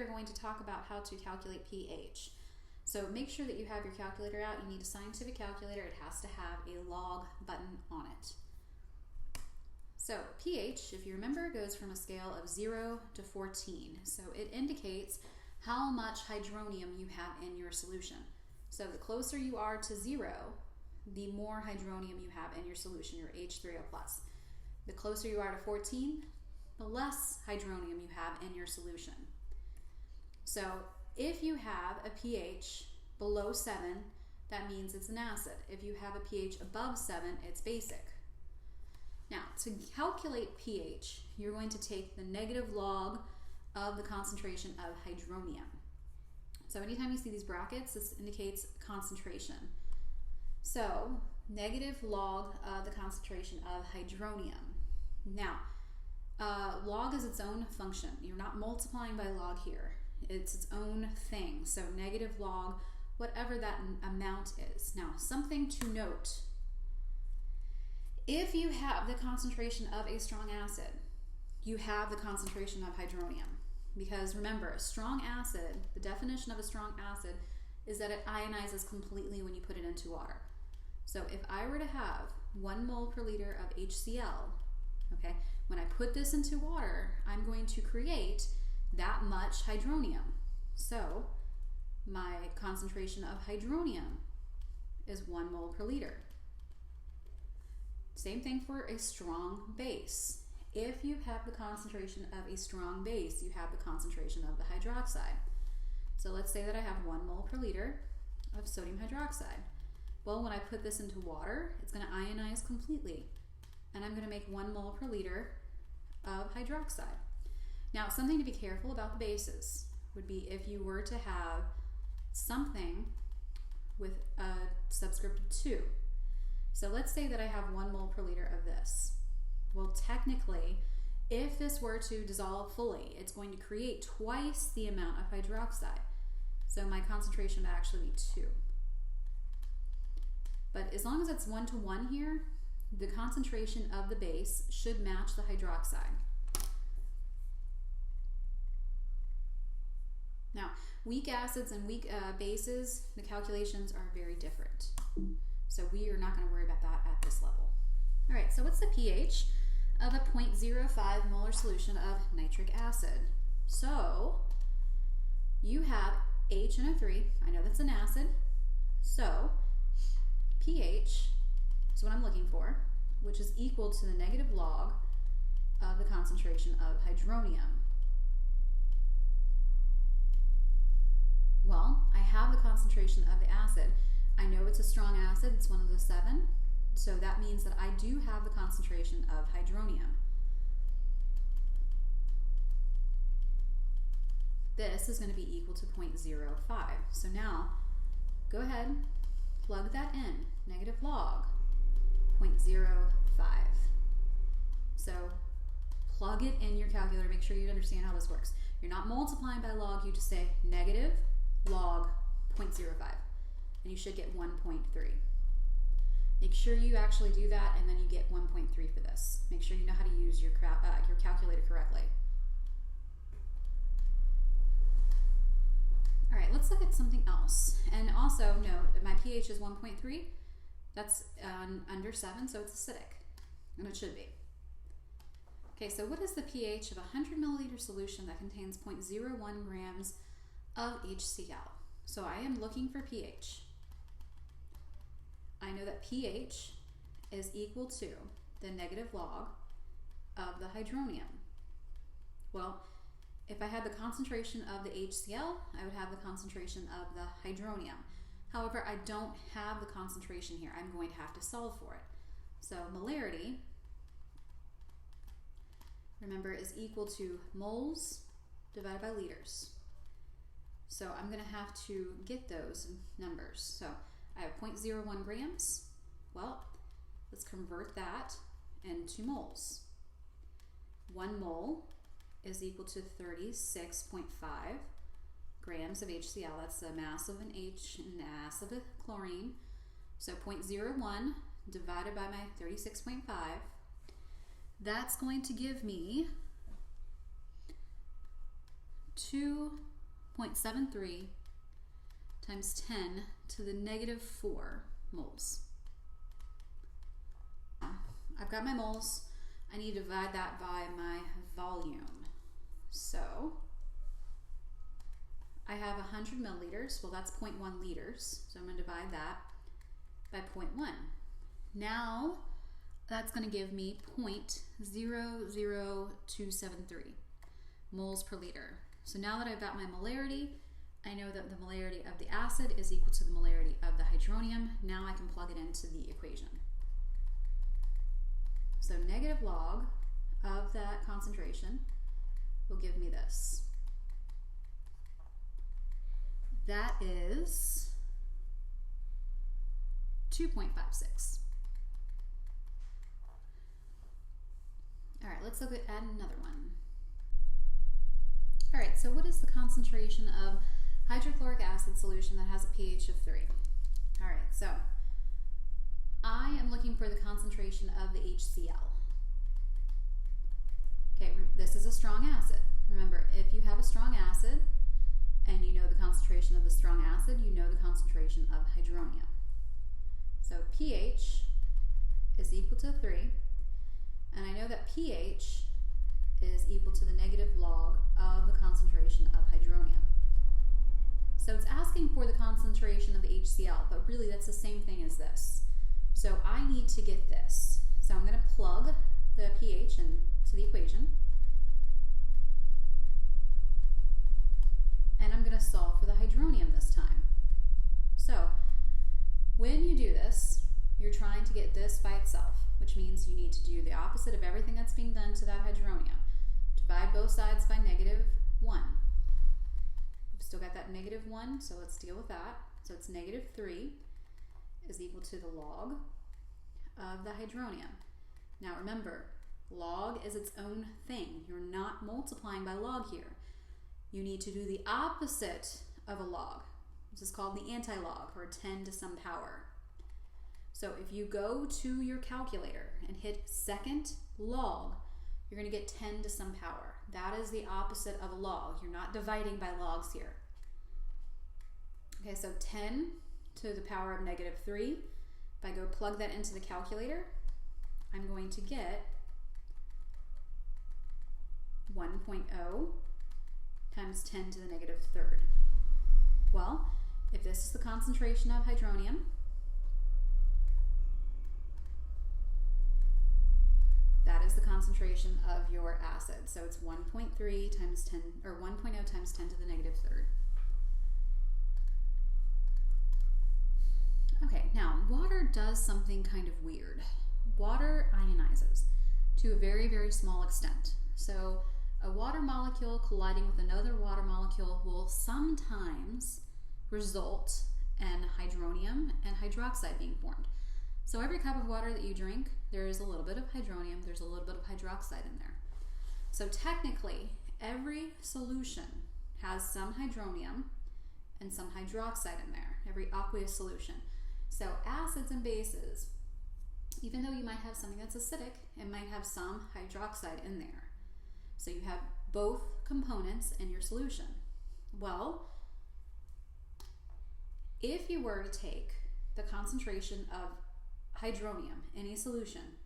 are going to talk about how to calculate pH. So make sure that you have your calculator out. You need a scientific calculator. It has to have a log button on it. So pH, if you remember, goes from a scale of 0 to 14. So it indicates how much hydronium you have in your solution. So the closer you are to 0, the more hydronium you have in your solution, your H3O+. The closer you are to 14, the less hydronium you have in your solution. So if you have a pH below 7, that means it's an acid. If you have a pH above 7, it's basic. Now, to calculate pH, you're going to take the negative log of the concentration of hydronium. So anytime you see these brackets, this indicates concentration. So negative log of the concentration of hydronium. Now, log is its own function. You're not multiplying by log here. It's its own thing. So negative log, whatever that amount is. Now, something to note. If you have the concentration of a strong acid, you have the concentration of hydronium. Because remember, a strong acid, the definition of a strong acid is that it ionizes completely when you put it into water. So if I were to have 1 mole per liter of HCl, okay, when I put this into water, I'm going to create that much hydronium. So my concentration of hydronium is 1 mole per liter. Same thing for a strong base. If you have the concentration of a strong base, you have the concentration of the hydroxide. So let's say that I have 1 mole per liter of sodium hydroxide. Well, when I put this into water, it's going to ionize completely, and I'm going to make 1 mole per liter of hydroxide. Now, something to be careful about the bases would be if you were to have something with a subscript of 2. So let's say that I have 1 mole per liter of this. Well, technically, if this were to dissolve fully, it's going to create twice the amount of hydroxide. So my concentration would actually be 2. But as long as it's 1 to 1 here, the concentration of the base should match the hydroxide. Now, weak acids and weak bases, the calculations are very different. So we are not going to worry about that at this level. All right, so what's the pH of a 0.05 molar solution of nitric acid? So you have HNO3, I know that's an acid, so pH is what I'm looking for, which is equal to the negative log of the concentration of hydronium. Well, I have the concentration of the acid. I know it's a strong acid, it's one of the 7, so that means that I do have the concentration of hydronium. This is going to be equal to 0.05. So now, go ahead, plug that in, negative log 0.05. So plug it in your calculator, make sure you understand how this works. You're not multiplying by log, you just say negative log 0.05. And you should get 1.3. Make sure you actually do that, and then you get 1.3 for this. Make sure you know how to use your calculator correctly. All right, let's look at something else. And also note that my pH is 1.3. That's under 7, so it's acidic, and it should be. Okay, so what is the pH of a 100 milliliter solution that contains 0.01 grams of HCl? So I am looking for pH. I know that pH is equal to the negative log of the hydronium. Well, if I had the concentration of the HCl, I would have the concentration of the hydronium. However, I don't have the concentration here. I'm going to have to solve for it. So molarity, remember, is equal to moles divided by liters. So I'm going to have to get those numbers. So I have 0.01 grams. Well, let's convert that into moles. 1 mole is equal to 36.5 grams of HCl. That's the mass of an H and mass of a chlorine. So 0.01 divided by my 36.5. That's going to give me 2 0.73 times 10 to the negative 4 moles. I've got my moles. I need to divide that by my volume. So I have 100 milliliters. Well, that's 0.1 liters. So I'm going to divide that by 0.1. Now that's going to give me 0.00273 moles per liter. So now that I've got my molarity, I know that the molarity of the acid is equal to the molarity of the hydronium. Now I can plug it into the equation. So negative log of that concentration will give me this. That is 2.56. All right, let's look at another one. All right, so what is the concentration of hydrochloric acid solution that has a pH of 3? All right, so I am looking for the concentration of the HCl. Okay, this is a strong acid. Remember, if you have a strong acid and you know the concentration of the strong acid, you know the concentration of hydronium. So pH is equal to 3, and I know that pH is equal to the negative log of the concentration of hydronium. So it's asking for the concentration of the HCl, but really that's the same thing as this. So I need to get this. So I'm going to plug the pH into the equation, and I'm going to solve for the hydronium this time. So when you do this, you're trying to get this by itself, which means you need to do the opposite of everything that's being done to that hydronium. Divide both sides by negative 1. We've still got that negative 1, so let's deal with that. So it's negative 3 is equal to the log of the hydronium. Now remember, log is its own thing. You're not multiplying by log here. You need to do the opposite of a log. This is called the anti-log, or 10 to some power. So if you go to your calculator and hit second log, you're going to get 10 to some power. That is the opposite of a log. You're not dividing by logs here. Okay, so 10 to the power of negative 3. If I go plug that into the calculator, I'm going to get 1.0 times 10 to the negative 3rd. Well, if this is the concentration of hydronium, that is the concentration of your acid. So it's 1.3 times 10, or 1.0 times 10 to the negative 3rd. Okay, now water does something kind of weird. Water ionizes to a very, very small extent. So a water molecule colliding with another water molecule will sometimes result in hydronium and hydroxide being formed. So every cup of water that you drink, there is a little bit of hydronium, there's a little bit of hydroxide in there. So technically, every solution has some hydronium and some hydroxide in there, every aqueous solution. So acids and bases, even though you might have something that's acidic, it might have some hydroxide in there. So you have both components in your solution. Well, if you were to take the concentration of hydronium in a solution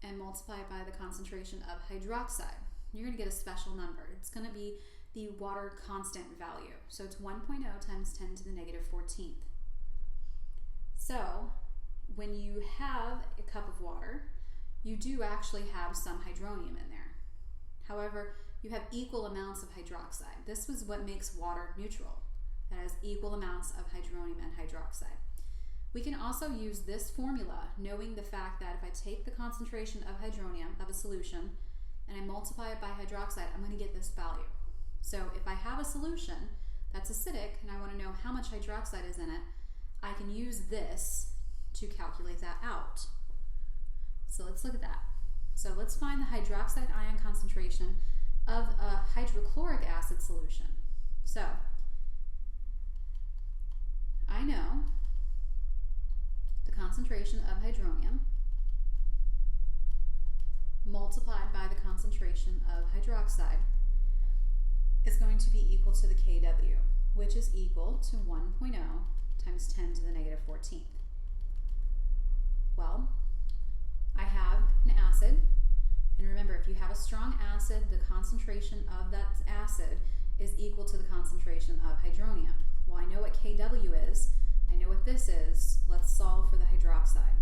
and multiply it by the concentration of hydroxide, you're going to get a special number. It's going to be the water constant value. So it's 1.0 times 10 to the negative 14th. So when you have a cup of water, you do actually have some hydronium in there. However, you have equal amounts of hydroxide. This is what makes water neutral. It has equal amounts of hydronium and hydroxide. We can also use this formula, knowing the fact that if I take the concentration of hydronium of a solution and I multiply it by hydroxide, I'm going to get this value. So if I have a solution that's acidic and I want to know how much hydroxide is in it, I can use this to calculate that out. So let's look at that. So let's find the hydroxide ion concentration of a hydrochloric acid solution. So I know the concentration of hydronium multiplied by the concentration of hydroxide is going to be equal to the Kw. which is equal to 1.0 times 10 to the negative 14th. Well, I have an acid, and remember, if you have a strong acid, the concentration of that acid is equal to the concentration of hydronium. Well, I know what Kw is. I know what this is. Let's solve for the hydroxide.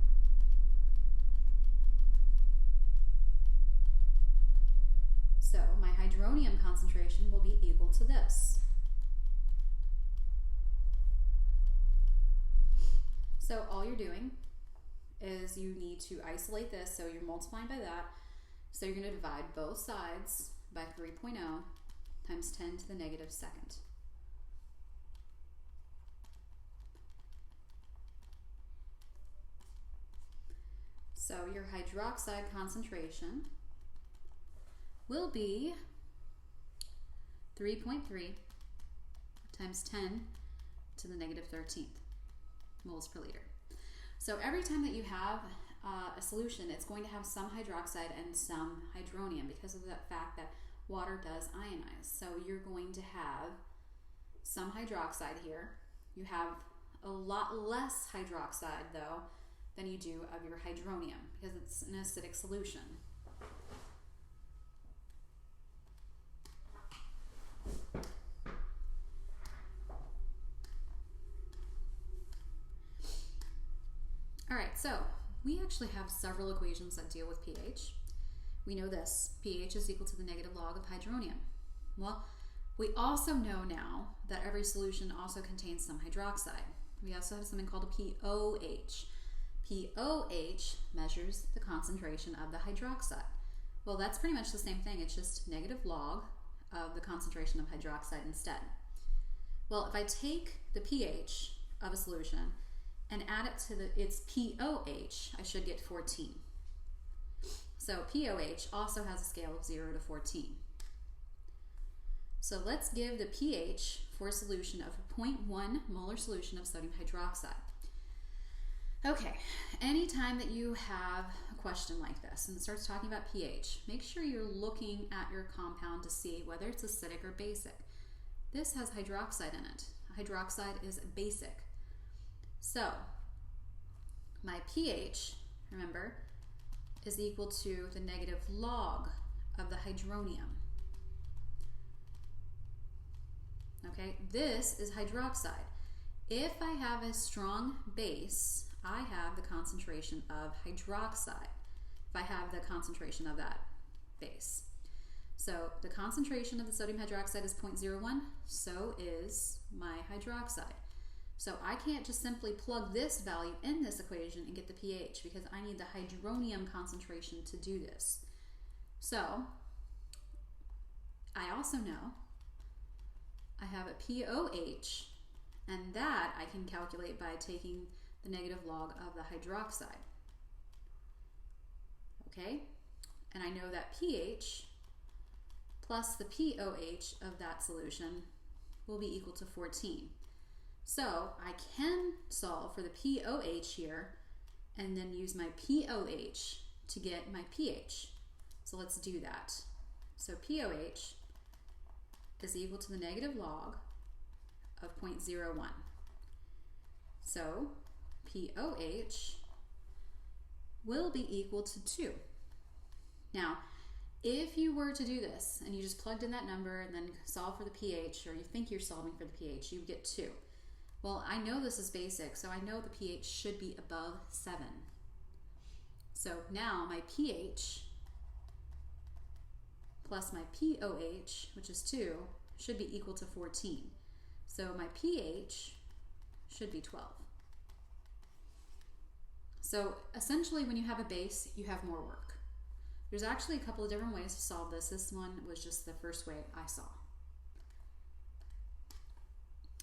So my hydronium concentration will be equal to this. So all you're doing is you need to isolate this, so you're multiplying by that. So you're going to divide both sides by 3.0 times 10 to the negative second. So your hydroxide concentration will be 3.3 times 10 to the negative 13th moles per liter. So every time that you have a solution, it's going to have some hydroxide and some hydronium because of the fact that water does ionize. So you're going to have some hydroxide here. You have a lot less hydroxide though than you do of your hydronium because it's an acidic solution. All right, so we actually have several equations that deal with pH. We know this, pH is equal to the negative log of hydronium. Well, we also know now that every solution also contains some hydroxide. We also have something called a pOH. pOH measures the concentration of the hydroxide. Well, that's pretty much the same thing. It's just negative log of the concentration of hydroxide instead. Well, if I take the pH of a solution and add it to its pOH, I should get 14. So pOH also has a scale of 0 to 14. So let's give the pH for a solution of a 0.1 molar solution of sodium hydroxide. Okay, anytime that you have a question like this and it starts talking about pH, make sure you're looking at your compound to see whether it's acidic or basic. This has hydroxide in it. Hydroxide is basic. So my pH, remember, is equal to the negative log of the hydronium. Okay, this is hydroxide. If I have a strong base, I have the concentration of hydroxide. If I have the concentration of that base. So the concentration of the sodium hydroxide is 0.01, so is my hydroxide. So I can't just simply plug this value in this equation and get the pH because I need the hydronium concentration to do this. So I also know I have a pOH, and that I can calculate by taking the negative log of the hydroxide. Okay, and I know that pH plus the pOH of that solution will be equal to 14. So I can solve for the pOH here and then use my pOH to get my pH. So let's do that. So pOH is equal to the negative log of 0.01. So pOH will be equal to 2. Now, if you were to do this and you just plugged in that number and then solve for the pH, or you think you're solving for the pH, you would get 2. Well, I know this is basic, so I know the pH should be above 7. So now my pH plus my pOH, which is 2, should be equal to 14. So my pH should be 12. So essentially when you have a base, you have more work. There's actually a couple of different ways to solve this. This one was just the first way I saw.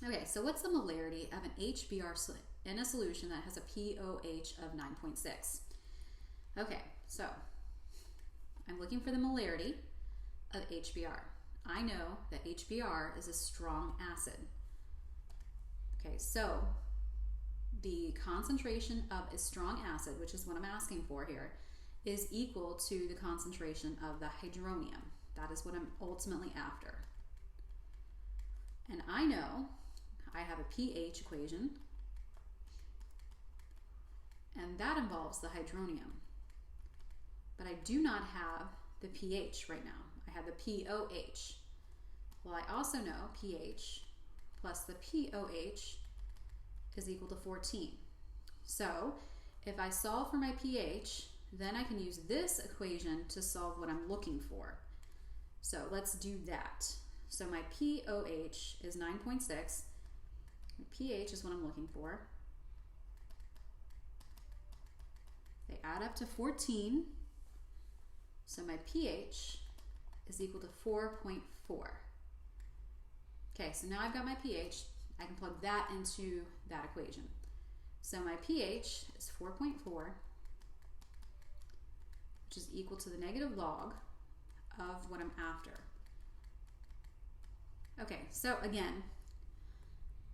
Okay, so what's the molarity of an HBr in a solution that has a pOH of 9.6? Okay, so I'm looking for the molarity of HBr. I know that HBr is a strong acid. Okay, so the concentration of a strong acid, which is what I'm asking for here, is equal to the concentration of the hydronium. That is what I'm ultimately after. And I know I have a pH equation, and that involves the hydronium. But I do not have the pH right now. I have the pOH. Well, I also know pH plus the pOH is equal to 14. So if I solve for my pH, then I can use this equation to solve what I'm looking for. So let's do that. So my pOH is 9.6. pH is what I'm looking for. They add up to 14. So my pH is equal to 4.4. Okay, so now I've got my pH. I can plug that into that equation. So my pH is 4.4, which is equal to the negative log of what I'm after. Okay, so again,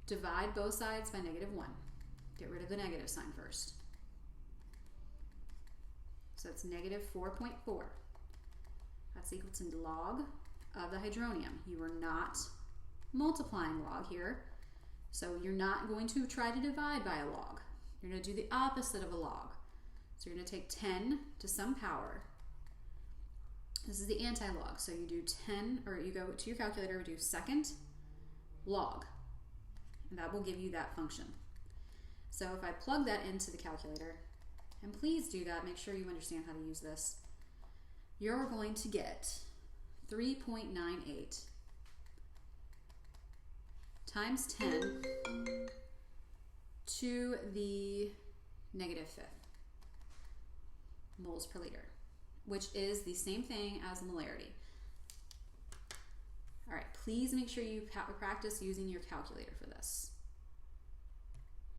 divide both sides by -1. Get rid of the negative sign first. So it's -4.4. That's equal to log of the hydronium. You are not multiplying log here, so you're not going to try to divide by a log. You're going to do the opposite of a log. So you're going to take 10 to some power. This is the anti-log. So you do 10, or you go to your calculator, do second log, and that will give you that function. So if I plug that into the calculator, and please do that, make sure you understand how to use this, you're going to get 3.98 times 10 to the -5 moles per liter, which is the same thing as the molarity. All right, please make sure you practice using your calculator for this.